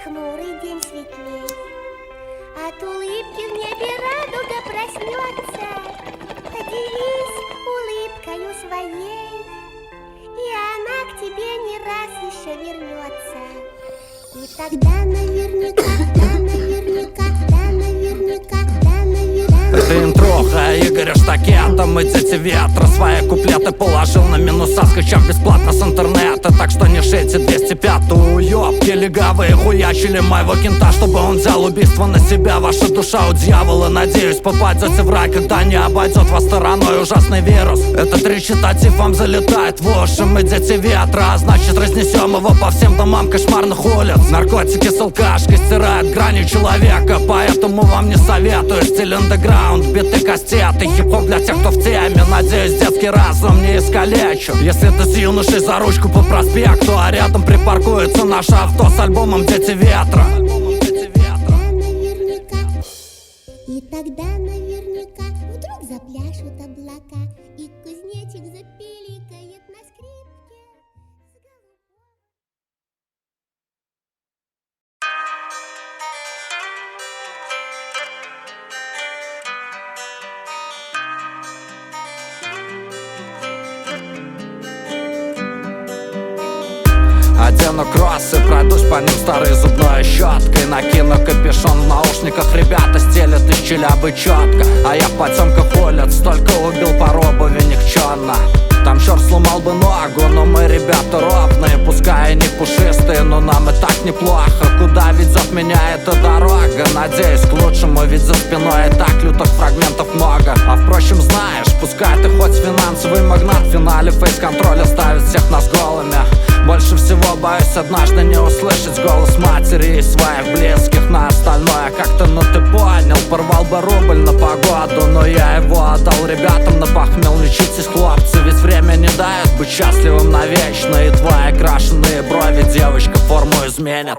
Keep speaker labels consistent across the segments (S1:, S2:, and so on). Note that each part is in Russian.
S1: хмурый день светлей, от улыбки в небе радуга проснется. Поделись улыбкою своей, и она к тебе не раз еще вернется. И тогда наверняка,
S2: это интроха Игоря Штакета. Мы дети ветра, свои куплеты положил на минуса, скачав бесплатно с интернета. Так что не шейте 205-ю уёбки легавые хуячили моего кента, чтобы он взял убийство на себя. Ваша душа у дьявола, надеюсь, попадете в рай, когда не обойдет вас стороной ужасный вирус. Этот речитатив вам залетает в уши. Мы дети ветра, а значит разнесем его по всем домам кошмарных улиц. Наркотики с алкашкой стирают грани человека, поэтому вам не советую стиль андеграунд, биты кастеты, хип-хоп для тех, кто в теме. Надеюсь, детский разум не искалечу, если ты с юношей за ручку по проспекту, а рядом припаркуется наше авто с альбомом «Дети ветра».
S1: и тогда наверняка вдруг запляшут облака, и кузнечик запиликает на скрипке.
S2: Одену кроссы, пройдусь по ним старой зубной щеткой, накину капюшон в наушниках. Ребята стелят из челябы четко, а я в потемках улиц столько убил по обуви никчемно. Там черт сломал бы ногу, но мы ребята ровные, пускай и не пушистые, но нам и так неплохо. Куда ведет меня эта дорога? Надеюсь, к лучшему, ведь за спиной и так лютых фрагментов много. А впрочем, знаешь, пускай ты хоть финансовый магнат, в финале фейс-контроль оставит всех нас голыми. Больше всего боюсь однажды не услышать голос матери и своих близких. На остальное как-то, ну ты понял, порвал бы рубль на погоду, но я его отдал ребятам на похмел. Лечитесь, хлопцы, ведь время не дает быть счастливым навечно, и твои крашеные брови, девочка, форму изменят.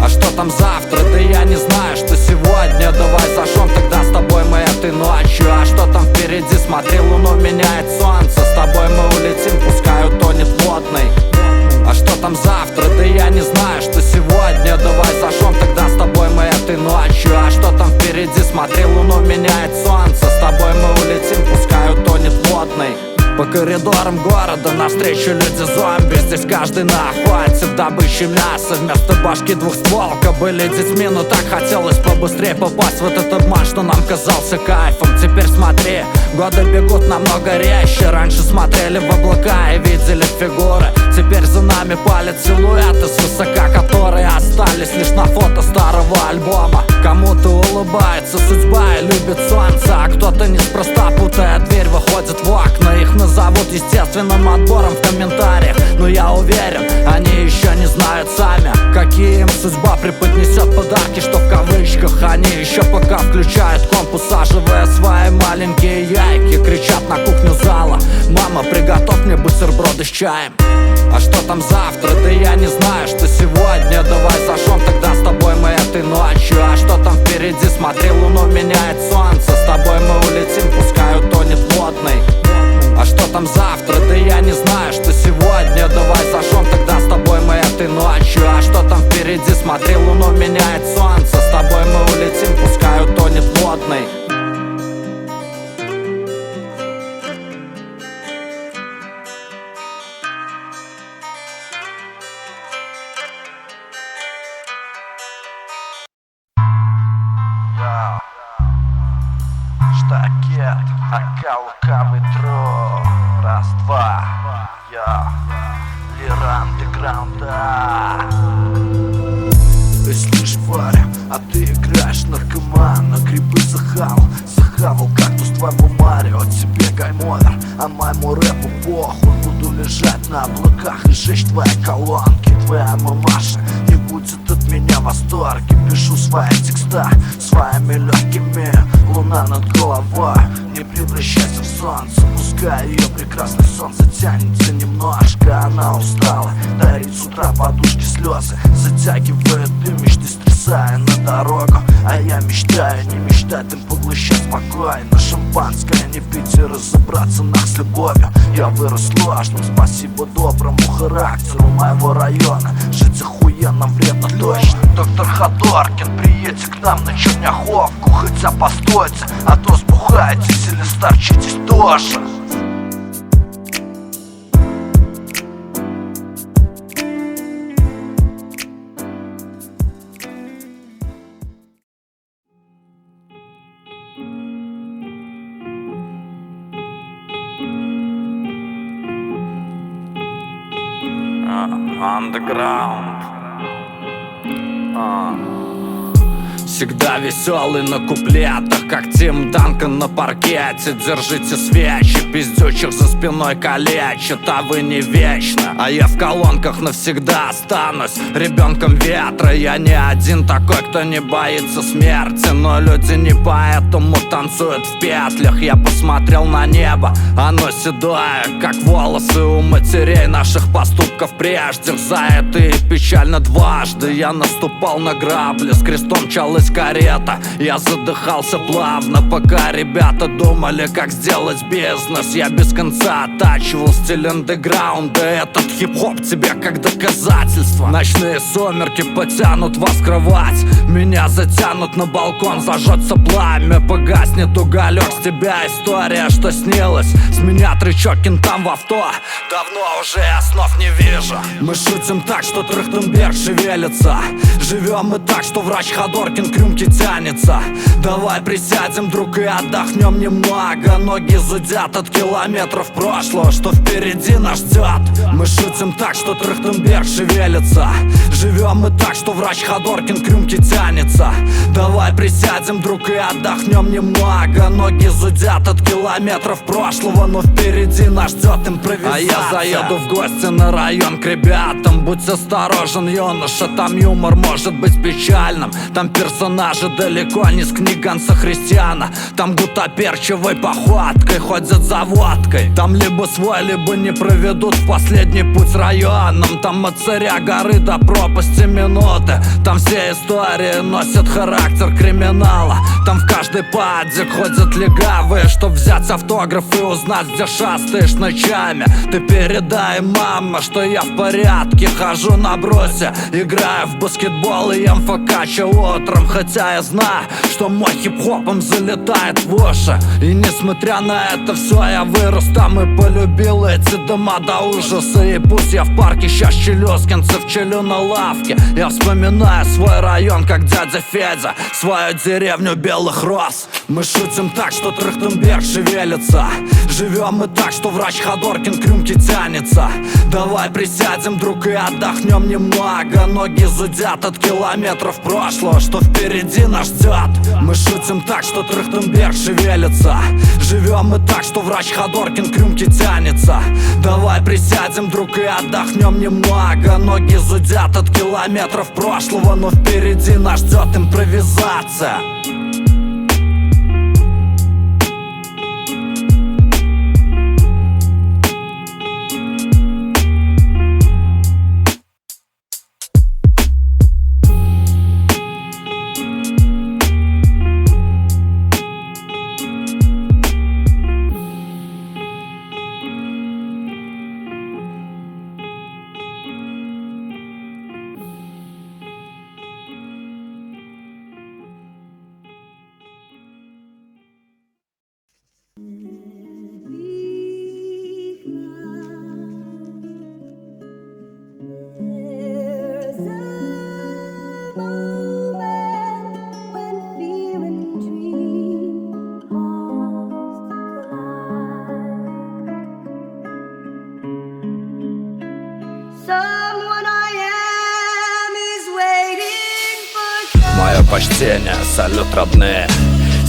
S2: А что там завтра? Да я не знаю, что сегодня. Давай зажжем тогда с тобой мы этой ночью. А что там впереди? Смотри, луну меняет солнце. С тобой мы улетим, пускай утонет водный. А что там завтра? Да я не знаю, что сегодня. Давай зажжем тогда с тобой мы этой ночью. А что там впереди? Смотри, луну меняет солнце. С тобой мы улетим, пускай утонет водный. По коридорам города навстречу люди-зомби. Здесь каждый на охоте в добыче мяса. Вместо башки двухстволка. Были детьми, но так хотелось побыстрее попасть в этот обман, что нам казался кайфом. Теперь смотри, годы бегут намного резче. Раньше смотрели в облака и видели фигуры. Теперь за нами палят силуэты свысока, которые остались лишь на фото старого альбома. Кому-то улыбается судьба и любит солнце, а кто-то неспроста, путая дверь, выходит в окна. Их назовут естественным отбором в комментариях, но я уверен, они еще не знают сами, какие им судьба преподнесет подарки, что в кавычках. Они еще пока включают комп, усаживая свои маленькие яйки, кричат на кухню зала: мама, приготовь мне бутерброды с чаем. А что там завтра? Да я не знаю, что сегодня. Давай зажжем тогда с тобой мы этой ночью. А что там впереди? Смотри, луну меняет солнце. С тобой мы улетим, пускай утонет водный. А что там завтра? Да я не знаю, что сегодня. Давай зажжем тогда с тобой мы этой ночью. А что там впереди? Смотри, луну меняет солнце. С тобой мы улетим, пускай утонет водный.
S3: Штакет, ака лукавый труп. Раз, два, я Лера андеграунда. Эй, слышь, парень, а ты играешь наркоман, на грибы захавал кактус твоему Марио. Тебе гаймовер, а моему рэпу похуй. Буду лежать на облаках и жечь твои колонки. Твоя мамаша не будет от меня в восторге. Пишу свои текста своими легкими. Луна над головой, не превращайся в солнце. Пускай ее прекрасный сон затянется немножко. Она устала, дарит с утра подушки слезы. Затягивает дым, мечты стрясая на дорогу. А я мечтаю, не мечтать, им поглощать спокойно. Шампанское не пить и разобраться нах с любовью. Я вырос сложным, спасибо доброму характеру моего района. Жить охуенно вредно точно. Доктор Ходоркин, приедьте к нам на Черняховку. Хотя постойте, а то сбухаетесь или сторчитесь тоже.
S2: Underground. Всегда веселый на куплетах, как Тим Данкан на паркете. Держите свечи, пиздючих за спиной калечат. А вы не вечно, а я в колонках навсегда останусь ребенком ветра. Я не один такой, кто не боится смерти, но люди не поэтому танцуют в петлях. Я посмотрел на небо, оно седое, как волосы у матерей наших поступков прежде. За это и печально дважды я наступал на грабли, с крестом чалась карета. Я задыхался плавно, пока ребята думали, как сделать бизнес. Я без конца оттачивал стиль андеграунда. Этот хип-хоп тебе как доказательство. Ночные сумерки потянут вас в кровать, меня затянут на балкон, зажжется пламя, погаснет уголек. С тебя история, что снилась, с меня трючок кентам в авто. Давно уже я снов не вижу. Мы шутим так, что Трахтенберг шевелится. Живем мы так, что врач Ходоркин к рюмке тянется. Давай присядем, друг, и отдохнем немного. Ноги зудят от километров прошлого, что впереди нас ждет. Мы шутим так, что Трахтенберг шевелится. Живем мы так, что врач Ходоркин к рюмке тянется. Давай присядем, друг, и отдохнем немного. Ноги зудят от километров прошлого, но впереди нас ждет импровизация. А я заеду в гости на район к ребятам. Будь осторожен, юноша, там юмор может быть печальным. Там персонажи далеко не с книг Ганса Христиана. Там гутоперчивой походкой ходят за водкой. Там либо свой, либо не проведут в последний путь районом. Там от царя горы до пропасти минуты. Там все истории носят характер криминала. Там в каждой падик ходят легавые, чтоб взять автограф и узнать, где шастаешь ночами. Ты передай, мама, что я в порядке. Хожу на брусе, играю в баскетбол и ем фокаччо утром. Хотя я знаю, что мой хип-хопом залетает в уши. И несмотря на это все, я вырос там и полюбил эти дома до ужаса. И пусть я в парке сейчас челюскинцев челю на лавке, я вспоминаю свой район, как дядя Федя свою деревню белых роз. Мы шутим так, что Трахтенберг шевелится. Живем мы так, что врач Ходоркин к рюмке тянется. Давай присядем, друг, и отдохнем немного. Ноги зудят от километров прошлого, что впереди нас ждет. Мы шутим так, что Трахтенберг шевелится. Живем мы так, что врач Ходоркин к рюмке тянется. Давай присядем, друг, и отдохнем немного. Ноги зудят от километров прошлого, но впереди нас ждет импровизация. Мое почтение, салют, родные.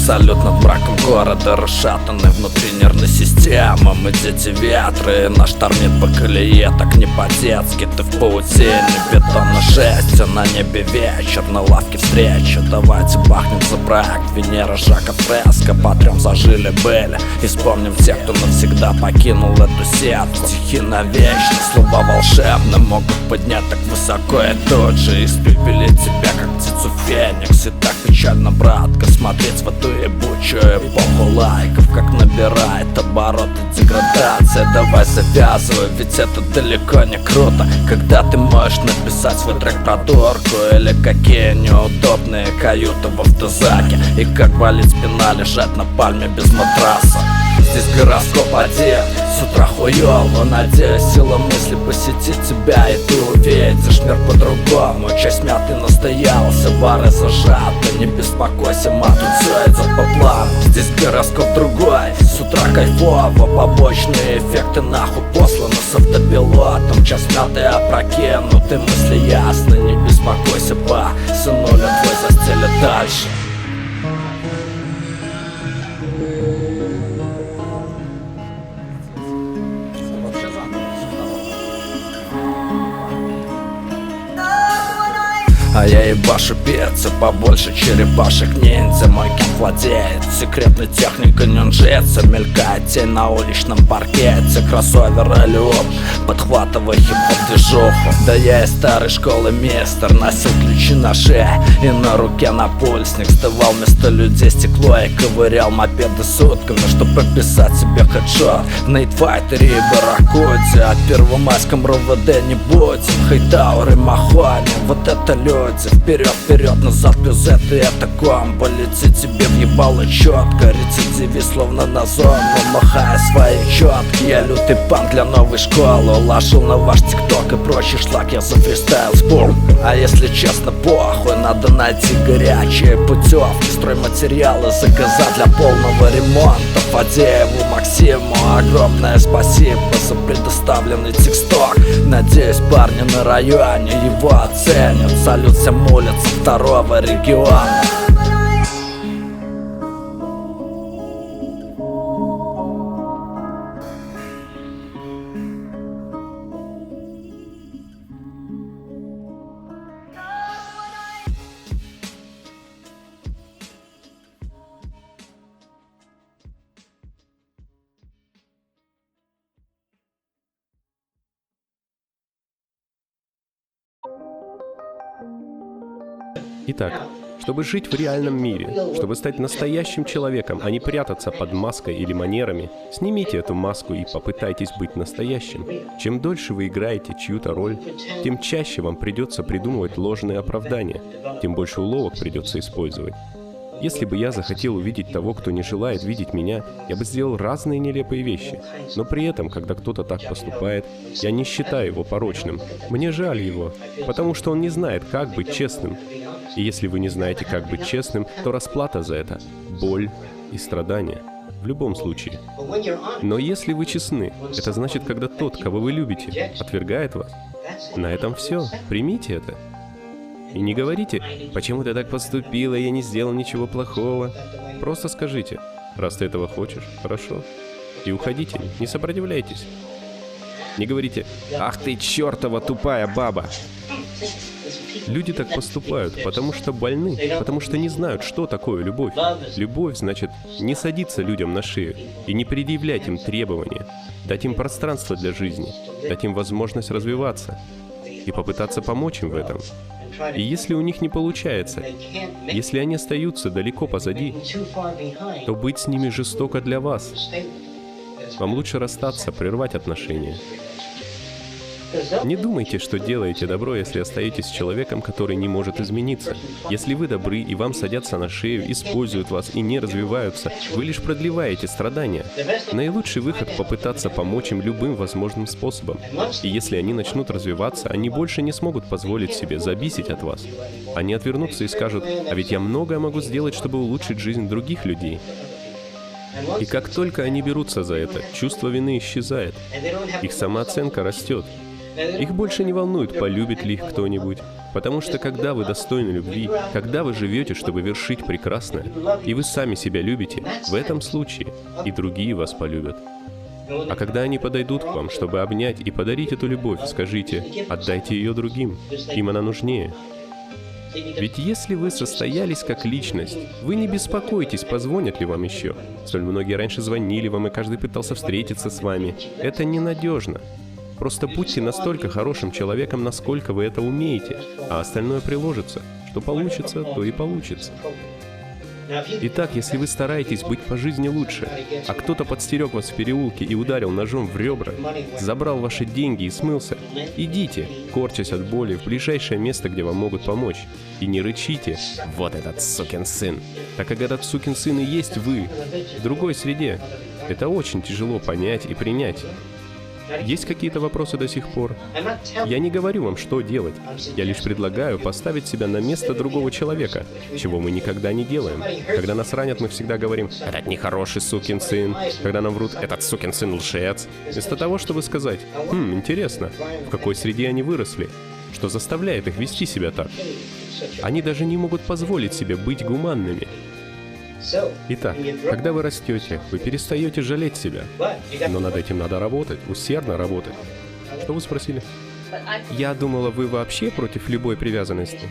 S2: Салют над браком города, расшатанной внутри нервной системы. Мы дети ветра, и наш тормит по колее. Так не по-детски, ты в паутине. Бетонно 6, а на небе вечер. На лавке встреча, давайте бахнем за проект Венера Жака Фреско. Потрем зажили были и вспомним тех, кто навсегда покинул эту сетку. Стихи навечно, слова волшебные могут поднять так высоко и тут же испепелить тебя, как птицу феникс. И так печально, братка, смотреть в эту ебучую эпоху лайков, как набирает обороты деградация. Давай завязывай, ведь это далеко не круто, когда ты можешь написать свой трек про дурку, или какие неудобные каюты в автозаке, и как болит спина лежать на пальме без матраса. Здесь гороскоп один, с утра хуёво. Надеюсь, сила мысли посетит тебя, и ты увидишь мир по-другому. Часть мяты настоялся, бары зажаты. Не беспокойся, мат, тут всё идет по плану. Здесь гороскоп другой, с утра кайфово. Побочные эффекты нахуй посланы с автопилотом. Час мяты опрокинуты, мысли ясны. Не беспокойся, ба, сынуля твой застелит дальше. А я ебашу пиццу побольше черепашек ниндзя. Мой кем владеет секретной техникой нинджитсу. Мелькает тень на уличном паркете. Кроссовер или оп, подхватывай хип-хоп движуху. Да я из старой школы мистер. Носил ключи на шее и на руке напульсник. Сдавал вместо людей стекло и ковырял мопеды сутками, чтоб прописать себе хедшот в нейтфайтере и барракуде. О первомайском РОВД не будем. Хейтауэр и махони, вот это люди. Вперед, вперед, назад, пюзет, и это комбо. Летит тебе въебало четко. Рецидивист словно на зону, махая свои четки. Я лютый панк для новой школы. Уложил на ваш тикток и прочий шлак. Я зафристайл спор. А если честно, похуй, надо найти горячие путевки, стройматериалы заказать для полного ремонта. Фадееву Максиму огромное спасибо за предоставленный тексток. Надеюсь, парни на районе его оценят. Салют всем улицам второго региона.
S4: Итак, чтобы жить в реальном мире, чтобы стать настоящим человеком, а не прятаться под маской или манерами, снимите эту маску и попытайтесь быть настоящим. Чем дольше вы играете чью-то роль, тем чаще вам придется придумывать ложные оправдания, тем больше уловок придется использовать. Если бы я захотел увидеть того, кто не желает видеть меня, я бы сделал разные нелепые вещи. Но при этом, когда кто-то так поступает, я не считаю его порочным. Мне жаль его, потому что он не знает, как быть честным. И если вы не знаете, как быть честным, то расплата за это — боль и страдания. В любом случае. Но если вы честны, это значит, когда тот, кого вы любите, отвергает вас. На этом все. Примите это. И не говорите: «Почему ты так поступила, я не сделал ничего плохого». Просто скажите: «Раз ты этого хочешь, хорошо». И уходите, не сопротивляйтесь. Не говорите: «Ах ты чертова тупая баба». Люди так поступают, потому что больны, потому что не знают, что такое любовь. Любовь значит не садиться людям на шею и не предъявлять им требования, дать им пространство для жизни, дать им возможность развиваться и попытаться помочь им в этом. И если у них не получается, если они остаются далеко позади, то быть с ними жестоко для вас. Вам лучше расстаться, прервать отношения. Не думайте, что делаете добро, если остаетесь с человеком, который не может измениться. Если вы добры и вам садятся на шею, используют вас и не развиваются, вы лишь продлеваете страдания. Наилучший выход — попытаться помочь им любым возможным способом. И если они начнут развиваться, они больше не смогут позволить себе зависеть от вас. Они отвернутся и скажут: «А ведь я многое могу сделать, чтобы улучшить жизнь других людей». И как только они берутся за это, чувство вины исчезает. Их самооценка растет. Их больше не волнует, полюбит ли их кто-нибудь. Потому что когда вы достойны любви, когда вы живете, чтобы вершить прекрасное, и вы сами себя любите, в этом случае и другие вас полюбят. А когда они подойдут к вам, чтобы обнять и подарить эту любовь, скажите: «Отдайте ее другим, им она нужнее». Ведь если вы состоялись как личность, вы не беспокойтесь, позвонят ли вам еще. Столь многие раньше звонили вам, и каждый пытался встретиться с вами. Это ненадежно. Просто будьте настолько хорошим человеком, насколько вы это умеете, а остальное приложится. Что получится, то и получится. Итак, если вы стараетесь быть по жизни лучше, а кто-то подстерег вас в переулке и ударил ножом в ребра, забрал ваши деньги и смылся, идите, корчась от боли, в ближайшее место, где вам могут помочь. И не рычите «Вот этот сукин сын», так как этот сукин сын и есть вы, в другой среде. Это очень тяжело понять и принять. Есть какие-то вопросы до сих пор? Я не говорю вам, что делать. Я лишь предлагаю поставить себя на место другого человека, чего мы никогда не делаем. Когда нас ранят, мы всегда говорим «Этот нехороший сукин сын». Когда нам врут «Этот сукин сын лжец». Вместо того, чтобы сказать интересно, в какой среде они выросли? Что заставляет их вести себя так? Они даже не могут позволить себе быть гуманными. Итак, когда вы растете, вы перестаете жалеть себя. Но над этим надо работать, усердно работать. Что вы спросили? Я думала, вы вообще против любой привязанности.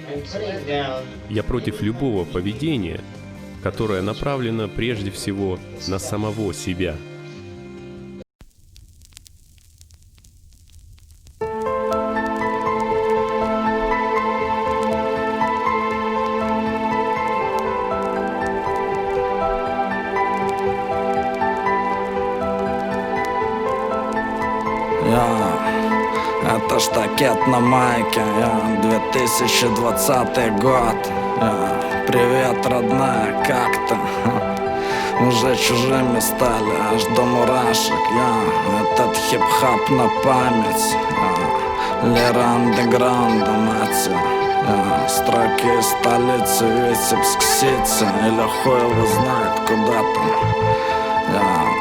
S4: Я против любого поведения, которое направлено прежде всего на самого себя.
S2: Это штакет на майке, 2020 год. Привет, родная, как ты? Уже чужими стали, аж до мурашек. Этот хип-хап на память. Лера андеграунда, мать. Строки из столицы, Витебск-Сити. Или хуй его знает, куда там.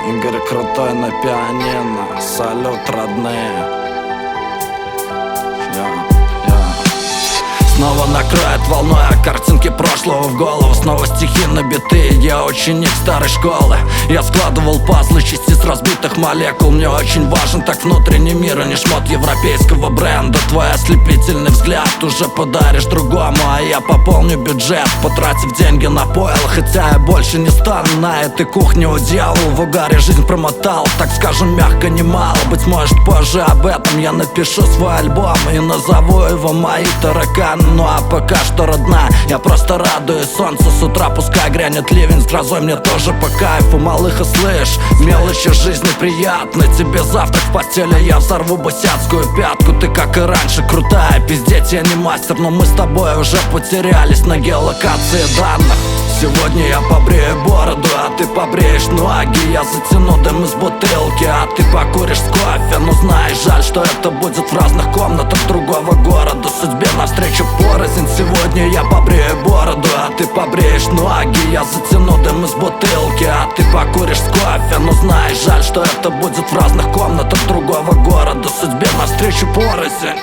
S2: Игорь Крутой на пианино. Салют, родные. Снова накроет волной картинки прошлого в голову. Снова стихи набитые, я ученик старой школы. Я складывал пазлы частиц разбитых молекул. Мне очень важен так внутренний мир, а не шмот европейского бренда. Твой ослепительный взгляд уже подаришь другому, а я пополню бюджет, потратив деньги на пойл. Хотя я больше не стану на этой кухне у дьявола. В угаре жизнь промотал, так скажем мягко, немало. Быть может позже об этом я напишу свой альбом и назову его «Мои тараканы». Ну а пока что, родная, я просто радуюсь солнцу с утра. Пускай грянет ливень с грозой, мне тоже по кайфу. Малыха, слышь, мелочи жизни приятны. Тебе завтрак в постели, я взорву босяцкую пятку. Ты как и раньше крутая, пиздеть я не мастер, но мы с тобой уже потерялись на геолокации данных. Сегодня я побрею бороду, а ты побреешь ноги. Я затяну дым из бутылки, а ты покуришь с кофе. Но знаешь, жаль, что это будет в разных комнатах другого города. Судьбе навстречу порознь. Сегодня я побрею бороду, а ты побреешь ноги. Я затяну дым из бутылки, а ты покуришь с кофе. Но знаешь, жаль, что это будет в разных комнатах другого города. Судьбе навстречу порознь.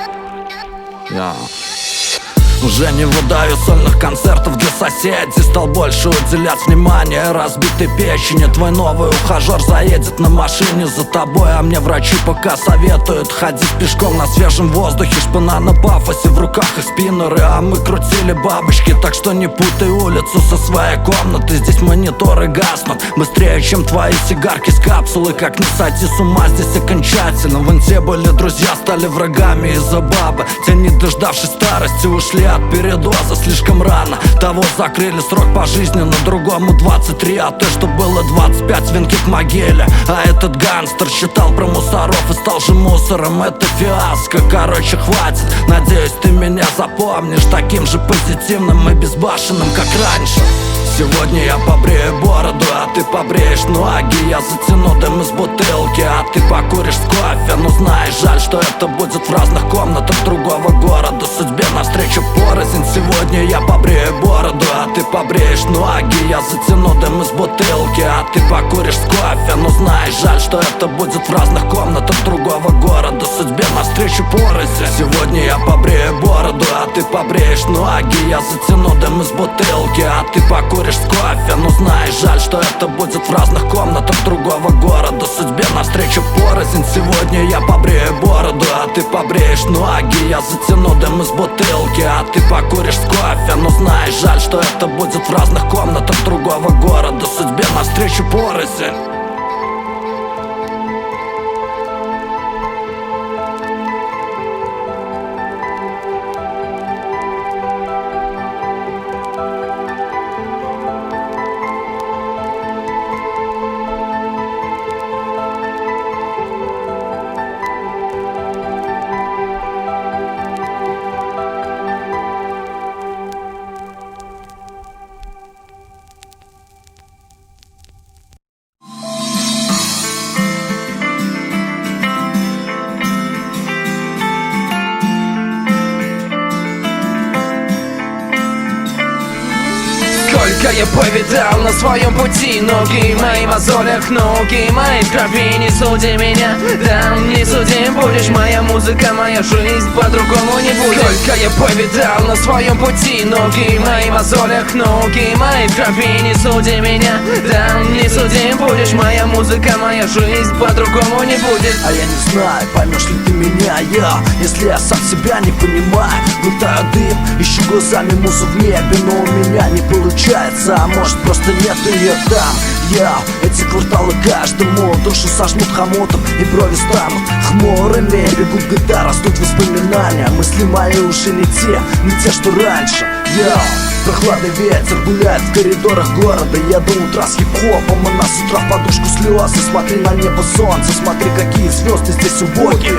S2: Уже не выдаю сольных концертов для соседей. Стал больше уделять внимание разбитой печени. Твой новый ухажер заедет на машине за тобой, а мне врачи пока советуют ходить пешком на свежем воздухе. Шпана на пафосе, в руках их спиннеры, а мы крутили бабочки. Так что не путай улицу со своей комнаты. Здесь мониторы гаснут быстрее, чем твои сигарки с капсулы. Как не сойти с ума здесь окончательно. В инте были друзья, стали врагами из-за бабы. Те, не дождавшись старости, ушли от передоза слишком рано. Того закрыли срок пожизненно, другому 23. А то, что было 25, венки к могиле. А этот гангстер считал про мусоров и стал же мусором. Это фиаско, короче, хватит. Надеюсь, ты меня запомнишь таким же позитивным и безбашенным, как раньше. Сегодня я побрею бороду, а ты побреешь ноги. Я затяну дым из бутылки, а ты покуришь с кофе. Но знаешь, жаль, что это будет в разных комнатах другого города. Судьбе навстречу порознь. Сегодня я побрею бороду, а ты побреешь ноги. Я затяну дым из бутылки, а ты покуришь с кофе. Но знаешь, жаль, что это будет в разных комнатах другого города. Судьбе навстречу порознь. Сегодня я побрею бороду, а ты побреешь ноги. Я затяну дым из бутылки, а ты покуришь с кофе. Но знаешь, жаль, что это будет в разных комнатах другого города. Судьбе навстречу порознь. Сегодня я побрею бороду, а ты побреешь ноги. Я затяну дым из бутылки, а ты покуришь с кофе. Но знаешь, жаль, что это будет в разных комнатах другого города. Судьбе навстречу порознь.
S3: Сколько я повидал на своем пути, ноги мои в мозолях, ноги мои в крови. Не суди меня, да, не суди будешь. Моя музыка, моя жизнь по-другому не будет. Сколько я повидал на своем пути, ноги мои в мозолях, ноги мои в крови. Не суди меня, да, не суди будешь. Моя музыка, моя жизнь по-другому не будет.
S5: А я не знаю, поймешь ли ты меня, если я сам себя не понимаю. Глотаю дым, ищу глазами музу в небе, но у меня не получается. А может просто нету ее там. Эти кварталы каждому душу сожмут хомутом, и брови станут хмурыми. Бегут года, растут воспоминания. Мысли мои уже не те, что раньше. Прохладный ветер гуляет в коридорах города. Я до утра с хип-хопом, а на с утра в подушку слезы. Смотри на небо солнце, смотри, какие звезды здесь убогие.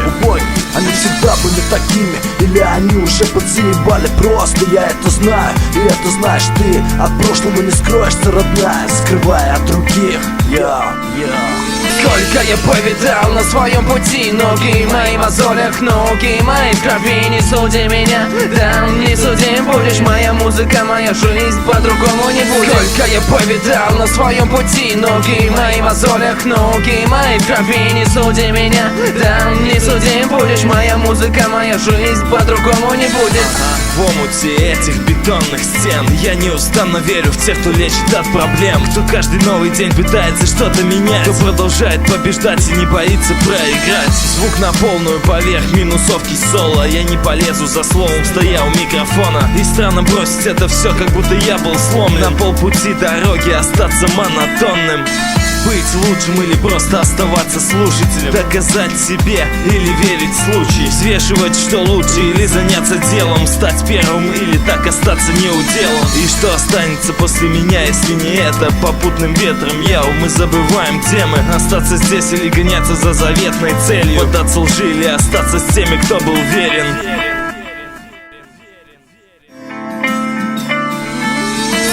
S5: Они всегда были такими, или они уже подзаебали просто. Я это знаю, и это знаешь ты. От прошлого не скроешься, родная, скрывая от других.
S3: Сколько я повидал на своем пути, ноги мои в мозолях, ноги мои в крови. Не суди меня, да, не суди будешь. Моя музыка, моя жизнь по-другому не будет. Сколько я повидал на своем пути, ноги мои в мозолях, ноги мои в крови. Не суди меня, да, не суди будешь. Моя музыка, моя жизнь по-другому не будет.
S6: В омуте этих бетонных стен я неустанно верю в тех, кто лечит от проблем, кто каждый новый день пытается что-то менять, кто продолжает побеждать и не боится проиграть. Звук на полную поверх, минусовки соло. Я не полезу за словом, стоя у микрофона. И странно бросить это все, как будто я был сломлен. На полпути дороги остаться монотонным. Быть лучшим или просто оставаться слушателем, доказать себе или верить в случай, взвешивать, что лучше, или заняться делом, стать первым или так остаться неуделом. И что останется после меня, если не это? Попутным ветром мы забываем темы. Остаться здесь или гоняться за заветной целью, поддаться лжи или остаться с теми, кто был верен.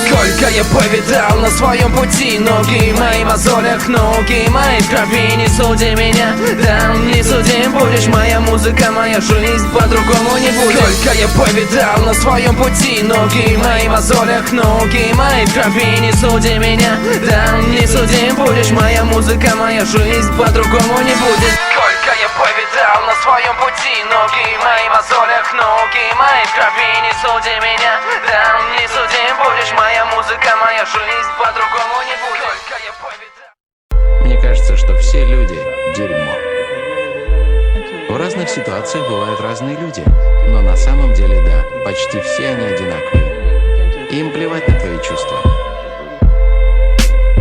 S3: Сколько я повидал на своем пути, ноги мои в мозолях, ноги мои в крови. Не суди меня, да, не суди будешь. Моя музыка, моя жизнь по-другому не будет. Сколько я повидал на своем пути, ноги мои в мозолях, ноги мои в крови. Не суди меня, да, не суди будешь. Моя музыка, моя жизнь по-другому не будет. Сколько я повидал на своем пути, ноги мои в мозолях, ноги мои в крови. Не суди меня, да, не суди будешь. Моя музыка, моя жизнь по-другому не будет. Сколько я повидал.
S7: Мне кажется, что все люди — дерьмо. В разных ситуациях бывают разные люди, но на самом деле, да, почти все они одинаковые. Им плевать на твои чувства.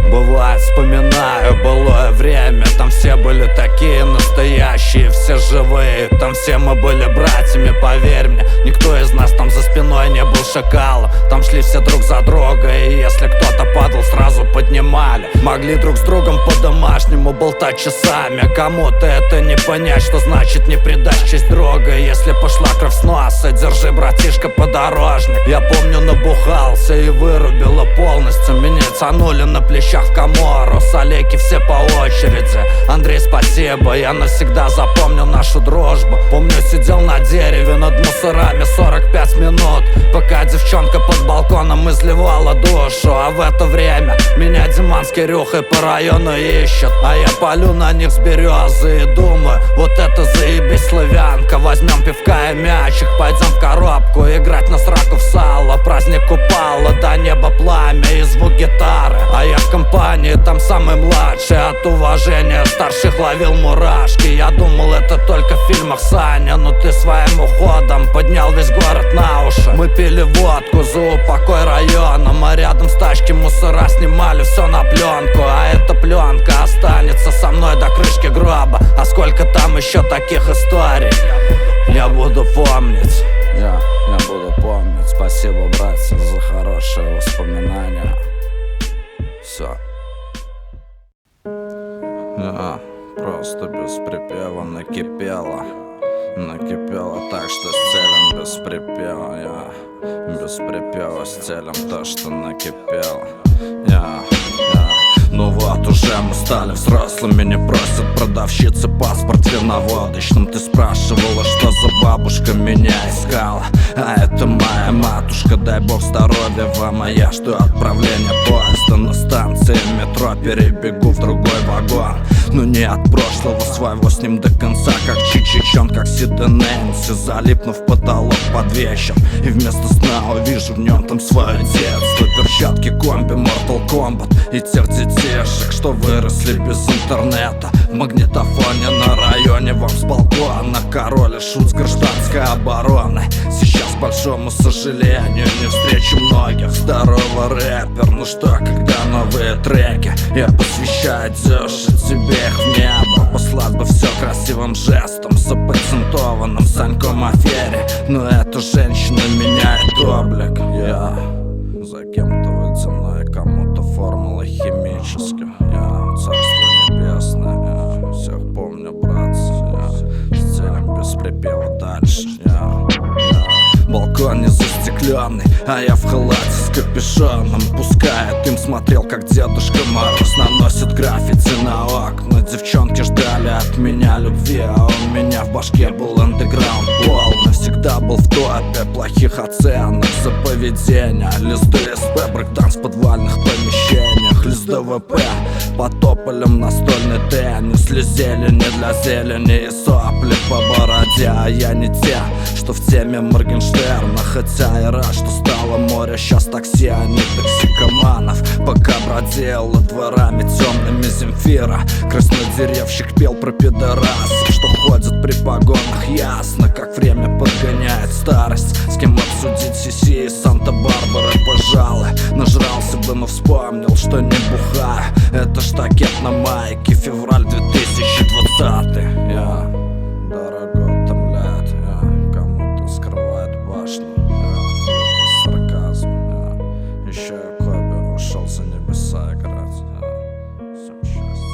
S2: Бывает, вспоминаю былое время. Там все были такие настоящие, все живые. Там все мы были братьями, поверь мне. Никто из нас там за спиной не был шакалом. Там шли все друг за другой, и если кто-то падал, сразу поднимали. Могли друг с другом по-домашнему болтать часами. Кому-то это не понять, что значит не предать честь друга. Если пошла кровь с носа, держи, братишка, подорожник. Я помню, набухался и вырубило полностью. Меня тянули на плечах в Камору, Салеки все по очереди. Андрей, спасибо, я навсегда запомню нашу дружбу. Помню, сидел на дереве над мусорами 45 минут, пока девчонка под балконом изливала душу. А в это время меня Диман с Кирюхой по району ищут. А я палю на них с березы и думаю, вот это заебись, славянка. Возьмем пивка и мячик, пойдем в коробку играть на сраку в сало. Праздник Купала, до неба пламя и звук гитары. А я в компании там самый младший, от уважения старших ловил мурашки. Я думал, это только в фильмах, Саня, но ты своим уходом поднял весь город на уши. Мы пили водку за упокой районом, а рядом с тачки мусора снимали все на пленку. А эта пленка останется со мной до крышки гроба. А сколько там еще таких историй я буду помнить. Я буду помнить. Спасибо, братья, за хорошие воспоминания. Все. Я просто без припева накипело. Накипело так, что стелем без припева. Я без припева стелем то, что накипело. Ну вот уже мы стали взрослыми, не просят продавщицы паспорт виноводочным. Ты спрашивала, что за бабушка меня искала, А это моя матушка, дай бог здоровья вам. А я жду отправления поезда на станции метро. Перебегу в другой вагон, но не от прошлого своего, с ним до конца. Как Чичичон, как Сид и Нэнси, залипну в потолок под вечер, и вместо сна увижу в нем там свое детство. Перчатки, комби, Mortal Kombat и тех детишек, что выросли без интернета. В магнитофоне на районе вам с балкона король и шут с гражданской обороны. Сейчас, к большому сожалению, не встречу многих. Здорово, рэпер, ну что, когда новые треки? Я посвящаю Дёше, тебе их в небо. Послать бы все красивым жестом, запатентованным Саньком афере. Но эта женщина меняет облик. Я за кем-то водяной, кому-то формула химическая. Я царство небесное, я всех помню, братцы. Я стилем без припева дальше. Балкон не застекленный, а я в халате с капюшоном. Пускай дым смотрел, как Дедушка Мороз наносит граффити на окна. Девчонки ждали от меня любви, а у меня в башке был андеграунд полный. Всегда был в топе плохих оценок за поведение. Лист ДСП, брейкданс в подвальных помещениях. Лист ДВП, под тополем настольный теннис. Ли зелени для зелени и сопли по бороде. А я не те, что в теме Моргенштерна. Хотя и рад, что стало море сейчас такси, а не токсикоманов. Пока бродила дворами темными Земфира, краснодеревщик пел про пидорасов, что ходят при погонах. Ясно, как время подгоняет старость. С кем обсудить Сиси и Санта-Барбары, пожалуй. Нажрался бы, но вспомнил, что не бухаю. Это штакет на майке, февраль 2020. Я дорого утомляет, кому-то скрывает башню. Лютый сарказм. Еще и Коби ушел за небеса играть. Всем счастья.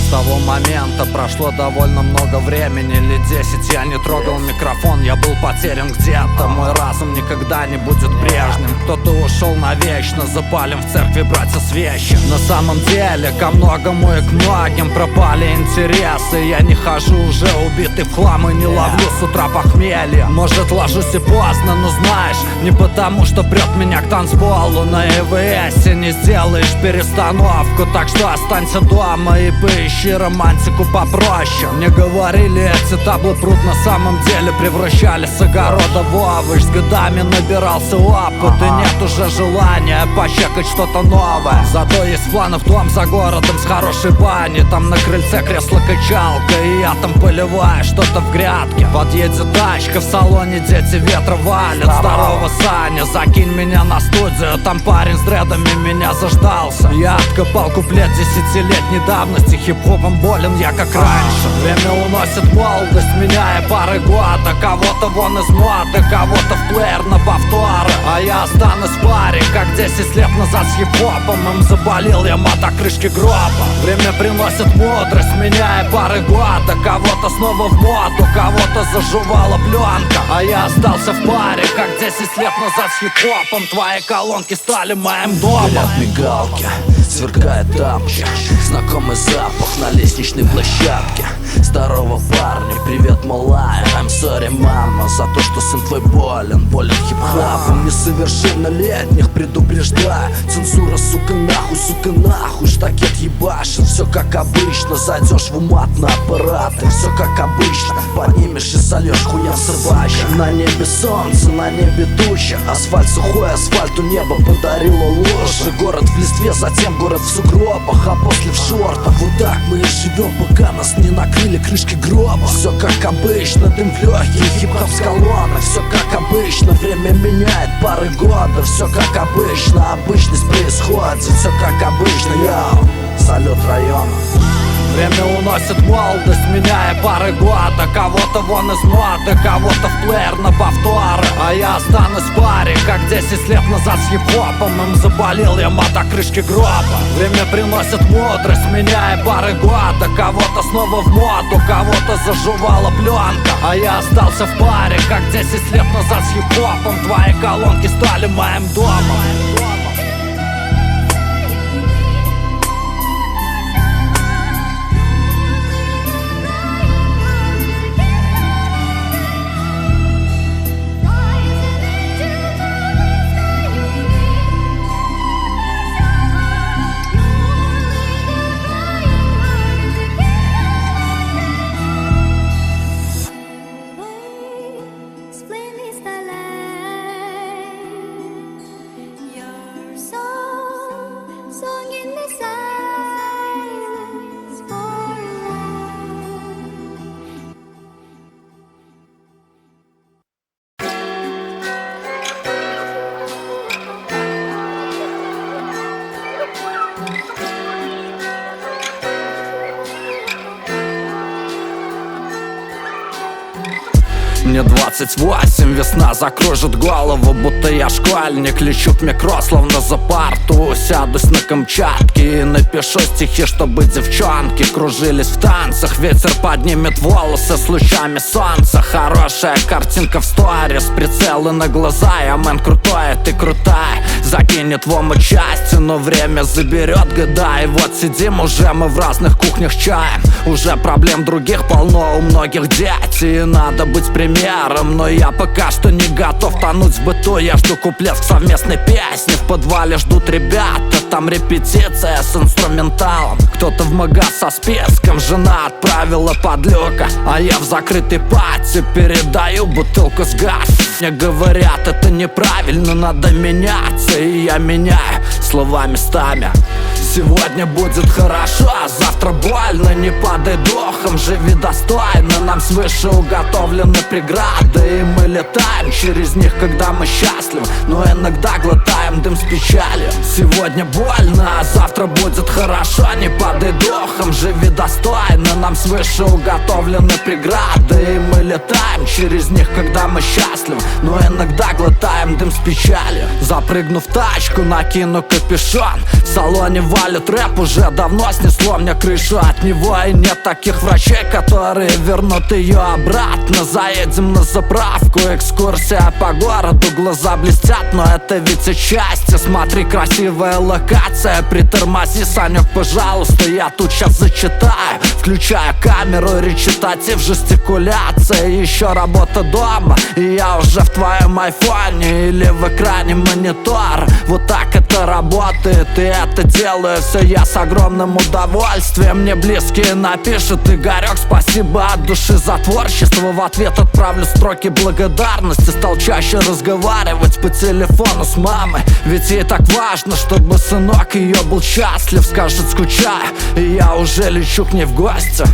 S2: С того момента прошло довольно много времени, лет 10 я не трогал микрофон, я был потерян где-то. Мой разум никогда не будет прежним. Кто-то ушел навечно, запалим в церкви братья свечи. На самом деле ко многому и к многим пропали интересы. Я не хожу уже убитый в хлам и не ловлю с утра похмелья. Может, ложусь и поздно, но знаешь, не потому что прет меня к танцполу. На ЭВС не сделаешь перестановку, так что останься дома и поищи романтику попроще. Мне говорили, эти таблы пруд на самом деле превращали с огорода в овощ. С годами набирался опыт и нет уже желания пощекать что-то новое. Зато есть в планах дом за городом с хорошей баней. Там на крыльце кресло-качалка и я там поливаю что-то в грядке. Подъедет тачка, в салоне дети ветра валят. Здорово, Саня, закинь меня на студию. Там парень с дредами меня заждался. Я откопал куплет 10-летней давности. Хип-хопом болен я как раньше. Время уносит молодость, меняя пары года. Кого-то вон из моды, кого-то в плеер на повторы. А я останусь в паре, как 10 лет назад с хип-хопом. Им заболел я до крышки гроба. Время приносит мудрость, меняя пары года. Кого-то снова в моду, кого-то заживала пленка. А я остался в паре, как 10 лет назад с хип-хопом. Твои колонки стали моим домом.
S5: Горят мигалки, сверкает тапки, знакомый запах на лестничной площадке. Здорово, парни, привет, малая. I'm sorry, мама, за то, что сын твой болен хип-хопом. Несовершеннолетних предупреждаю. Цензура, сука, нахуй, штакет ебашит. Все как обычно, зайдешь в мат на аппараты. Все как обычно, поднимешь и сольешь хуя в собачьем. На небе солнце, на небе туча. Асфальт сухой, асфальту небо подарило лужи. Город в листве, затем город в сугробах, а после в шортах. Вот так мы и живем, пока нас не накрыли крышки гроба. Все как обычно, дым в легких, хип-хоп с колонны. Все как обычно, время меняет пары года. Все как обычно, обычность происходит. Все как обычно, йоу, салют района.
S2: Время уносит молодость, меняя пары года. Кого-то вон из моды, кого-то в плеер на повторы. А я останусь в паре, как 10 лет назад с хип-хопом. Им заболел я до крышки гроба. Время приносит мудрость, меняя пары года. Кого-то снова в моду, кого-то заживала пленка. А я остался в паре, как 10 лет назад с хип-хопом. Твои колонки стали моим домом. Мне 28, весна закружит голову, будто я школьник. Лечу в микро, словно за парту. Сядусь на Камчатке и напишу стихи, чтобы девчонки кружились в танцах. Ветер поднимет волосы с лучами солнца. Хорошая картинка в сторис, прицелы на глаза. Я мэн крутой, ты крутая. Закинет в омут части, но время заберет года. И вот сидим уже мы в разных кухнях чаем. Уже проблем других полно, у многих дети, и надо быть примером. Но я пока что не готов тонуть в быту. Я жду куплет к совместной песне. В подвале ждут ребята, там репетиция с инструменталом. Кто-то в магаз со списком, жена отправила под люка. А я в закрытой пати передаю бутылку с газ. Мне говорят, это неправильно, надо меняться. И я меняю слова местами. Сегодня будет хорошо, а завтра больно. Не падай духом, живи достойно. Нам свыше уготовлены преграды, и мы летаем через них, когда мы счастливы. Но иногда глотаем дым с печалью. Сегодня больно, а завтра будет хорошо. Не падай духом, живи достойно. Нам свыше уготовлены преграды, и мы летаем через них, когда мы счастливы. Но иногда глотаем дым с печалью. Запрыгну в тачку, накину капюшон. В салоне валит рэп, уже давно снесло мне крышу от него. И нет таких врачей, которые вернут ее обратно. Заедем на заправку, экскурсия по городу. Глаза блестят, но это ведь и счастье. Смотри, красивая локация, притормози, Санек, пожалуйста. Я тут сейчас зачитаю, включая камеру, речитатив, жестикуляция. Еще работа дома, и я уже в твоем айфоне или в экране монитора. Вот так это работает, и это делаю все я с огромным удовольствием. Мне близкие напишут: Игорек, спасибо от души за творчество. В ответ отправлю строки благодарности. Стал чаще разговаривать по телефону с мамой, ведь ей так важно, чтобы сынок ее был счастлив. Скажет, скучаю, и я уже лечу к ней в гости.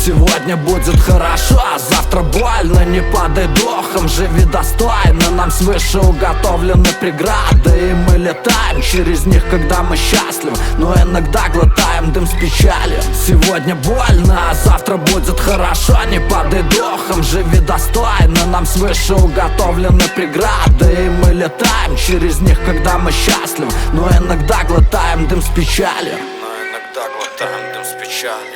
S2: Сегодня будет хорошо, а завтра больно. Не падай духом, живи достойно. Нам свыше уготовлены преграды, и мы летаем через них, когда мы счастливы. Но иногда глотаем дым с печалью. Сегодня больно, а завтра будет хорошо. Не падай духом, живи достойно. Нам свыше уготовлены преграды, и мы летаем через них, когда мы счастливы. Но иногда глотаем дым с печалью. Но иногда глотаем дым с печалью.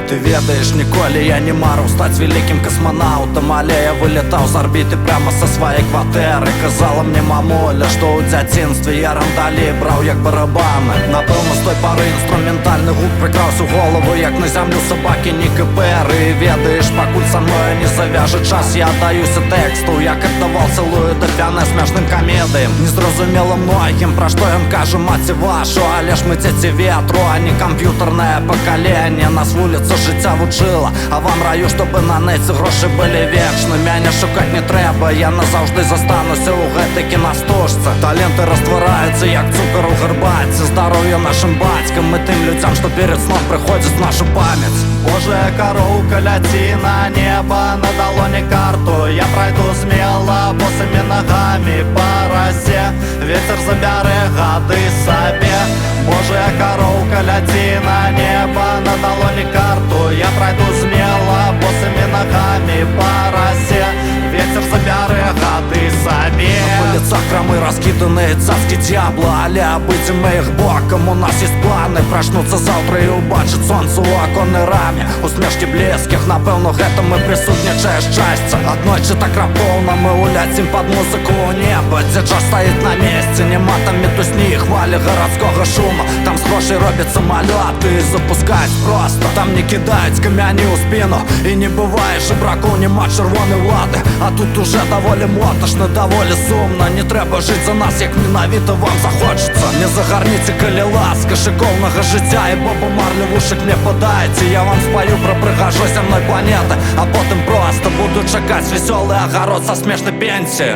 S2: Ты ведаешь, Николе, я не мару стать великим космонавтом. Але я вылетал с орбиты прямо со своей квартири. Казала мне мамуля, що у дитинстві я рандалі брав як барабани. Напевно, з той пори інструментальний гук прикрасив голову, як на землю собаки Ніки Перри. Ведаєш, покуль со мною не завяже час, я отдаюся тексту, як отдавав цілую Дефяне смішним комедіям. Не зрозуміло многим, про що він каже, мать вашу. Але ж ми дети ветру, а не комп'ютерне покоління. Нас вулиця життя вучила. А вам раю, щоб на неці гроші були вічні. Мене шукать не треба, я назавжди застануся у гэтай кінастужці. Таленти розтвораються, як цукор у гарбатці. Здоров'я нашим батькам і тим людям, що перед сном приходять в нашу пам'ять.
S3: Божая коровка, ляти на небо, на долоне карту. Я пройду смело, босыми ногами по росе. Ветер забере гады себе. Божая коровка, ляти на небо, на долоне карту. Я пройду смело, босыми ногами по росе. Ветер забере гады себе.
S2: На улицах храмы раскиданные цацки дьябла, але обыдем мы их боком. У нас есть планы проснуться завтра и убачить солнце у оконной раме. Усмешки близких, напевно, гэта мы присутнічае шчасце. Аднойчы так раптоўна мы уляцім под музыку у неба, дзе час стаіць на месте, нема там метусні і хвалі гарадскога шума. Там з грошай робяцца малёты і запускаюць просто. Там не кідаюць камяні ў спину і не бывае жабраку, нема чырвонай улады. А тут уже даволі моташна, даволі сумна. Не трэба жыць за нас, як менавіта вам захочется. Не загарніце, калі ласка, шыкоўнага жыцця і Боба Марлі вушак мне падайце. Я вам спаю про прыгажосць зямной планеты, а потым просто буду чакаць весёлы агарод са смешнай пенсіі.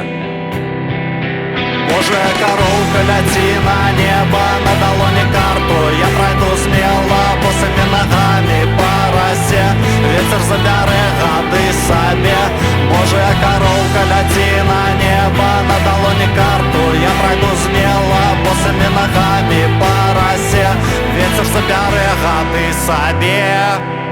S3: Божая коровка, ляти на небо, на долоне карту. Я пройду смело, босыми ногами по росе. Ветер забере гады себе. Божая коровка, ляти на небо, на долоне карту. Я пройду смело, босыми ногами по росе. Ветер забере гады себе.